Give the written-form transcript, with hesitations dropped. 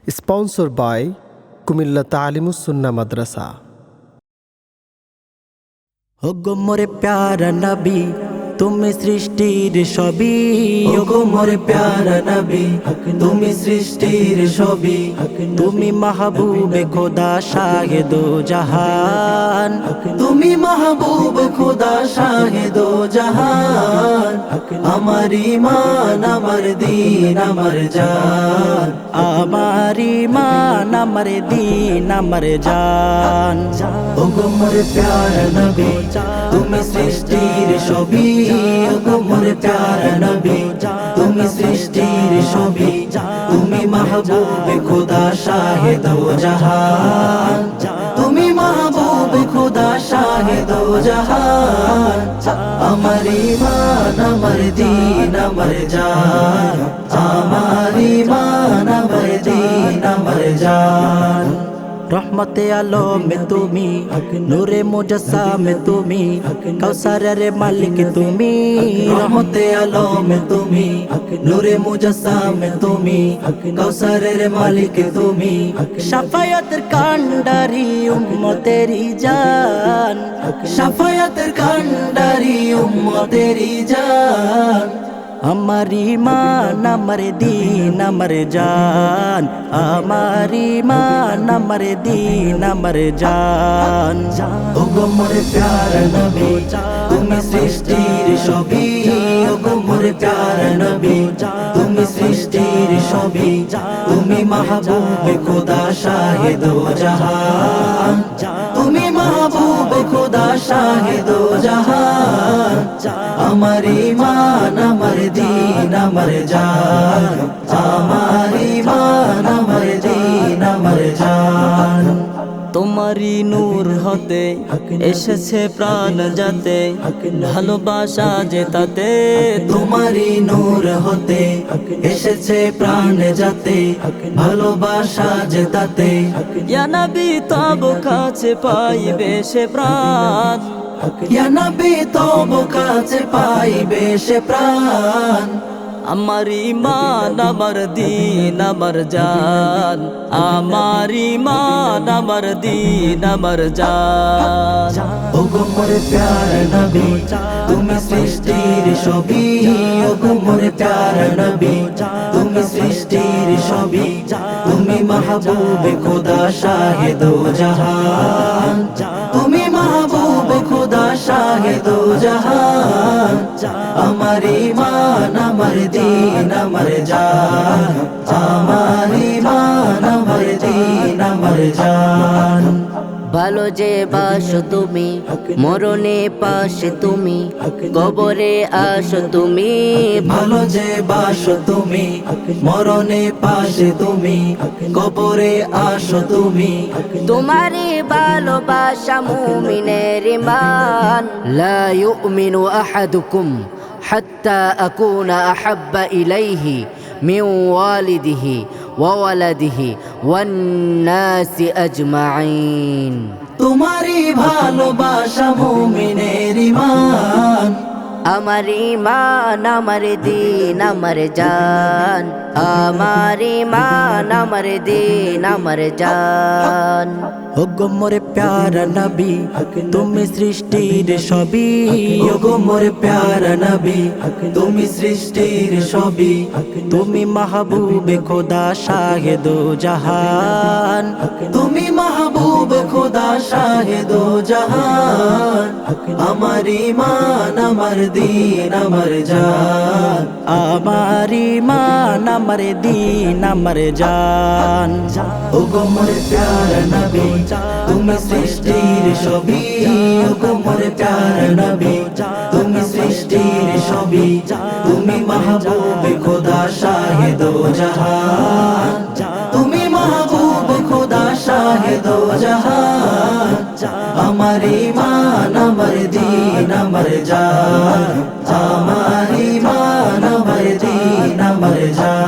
Sponsored by Comilla তালিমুস সুন্নাহ মাদ্রাসা। ওগো মোরে প্যারা নবী তুমি সৃষ্টির সবই, ওগো মোরে প্যারা নবী তুমি সৃষ্টির সবই, তুমি মাহবুবে খোদা শাহে দো জাহান, তুমি মাহবুবে খোদা শাহে দো জাহান। আমার ঈমান আমার দ্বীন আমার জান, আমার ঈমান আমার দ্বীন আমার জান। ওগো মোরে প্যারা নবী তুমি সৃষ্টির সবই, ওগো মোরে প্যারা নবী তুমি সৃষ্টির সবই, তুমি মাহবুবে খোদা শাহে দো জাহান, তুমি মাহবুবে খোদা শাহে দো জাহান। আমার ঈমান আমার দ্বীন আমার জান, আমার ঈমান আমার দ্বীন আমার জান। রহমতে আলমে তুমি, নূরে মুজাসসামে তুমি, কাউসারের মালিক তুমি। রহমতে আলমে তুমি, নূরে মুজাসসামে তুমি, কাউসারের মালিক তুমি। শাফায়াতের কান্ডারি উম্মতেরি জান, শাফায়াতের কান্ডারি উম্মতেরি জান। আমার ঈমান আমার দ্বীন আমার জান, আমার ঈমান আমার দ্বীন আমার জান। ওগো মোরে প্যারা নবী তুমি সৃষ্টির সবই, ওগো মোরে প্যারা নবী তুমি সৃষ্টির সবই, তুমি মাহবুবে খোদা শাহে দো জাহান, তুমি মাহবুবে খোদা শাহে দো জাহান। আমার ঈমান আমার দ্বীন আমার জান, আমার ঈমান আমার দ্বীন আমার জান। তোমারই নূর হতে এসেছে প্রাণ যাতে, ভালোবাসা যে তাতে। তোমারই নূর হতে এসেছে প্রাণ যাতে, ভালোবাসা যে তাতে। ইয়া নবী তব কাছে পাইবে সে প্রাণ, ইয়া নবী তব কাছে পাইবে সে প্রাণ। আমার ঈমান আমার দ্বীন আমার জান, আমার ঈমান আমার দ্বীন আমার জান। ওগো মোরে প্যারা নবী তুমি সৃষ্টির সবই, ওগো মোরে প্যারা নবী তুমি সৃষ্টির সবই, তুমি মাহবুবে খোদা শাহে দো জাহান, তুমি মাহবুবে খোদা শাহে দো জাহান। আমার ঈমান আমার দ্বীন আমার জান, আমার ঈমান আমার দ্বীন আমার জান। ভালো যে বাসো তুমি, মরণে পাশে তুমি, কবরে আসো তুমি। ভালো যে বাসো তুমি, মরণে পাশে তুমি, কবরে আসো তুমি। তোমারই ভালোবাসা মুমিনের ঈমান। লা ইউমিনু আহাদুকুম হাত্তা আকুনা আহাব্বা ইলাইহি মিন ওয়ালিদিহি ওয়া ওয়ালাদিহি ওয়ান নাসি আজমাইন। তোমারই ভালোবাসা মুমিনের ঈমান। আমার ঈমান আমার দ্বীন আমার জান, আমার ঈমান আমার দ্বীন আমার জান। ওগো মোরে প্যারা নবী তুমি সৃষ্টির সবই, ওগো মোরে প্যারা নবী তুমি সৃষ্টির সবই, তুমি মাহবুবে খোদা শাহে দো জাহান, তুমি মাহবুবে খোদা শাহে দো জাহান। আমার ঈমান আমার দ্বীন আমার জান, আমার ঈমান আমার দ্বীন আমার জান। ওগো মোরে প্যারা নবী তুমি সৃষ্টির সবই, ওগো মোরে প্যারা নবী তুমি সৃষ্টির সবই, তুমি মাহবুবে খোদা শাহে দো জাহান, তুমি মাহবুবে খোদা শাহে দো জাহান। আমার ঈমান আমার দ্বীন আমার জান, আমার ঈমান আমার দ্বীন আমার জান।